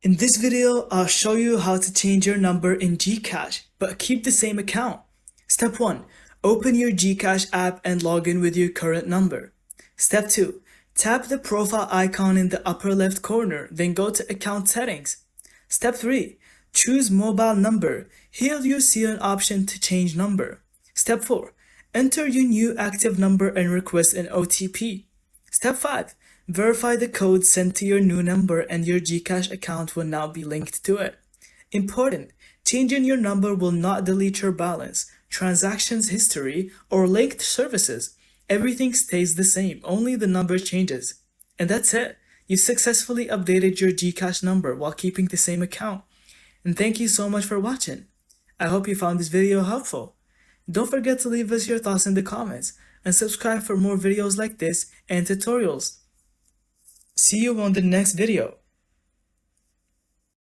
In this video, I'll show you how to change your number in GCash, but keep the same account. Step 1. Open your GCash app and log in with your current number. Step 2. Tap the profile icon in the upper left corner, then go to Account Settings. Step 3. Choose Mobile Number. Here you'll see an option to change number. Step 4. Enter your new active number and request an OTP. Step 5. Verify the code sent to your new number and your GCash account will now be linked to it. Important: changing your number will not delete your balance, transactions history, or linked services. Everything stays the same, only the number changes. And that's it. You successfully updated your GCash number while keeping the same account. And thank you so much for watching. I hope you found this video helpful. Don't forget to leave us your thoughts in the comments and subscribe for more videos like this and tutorials. See you on the next video.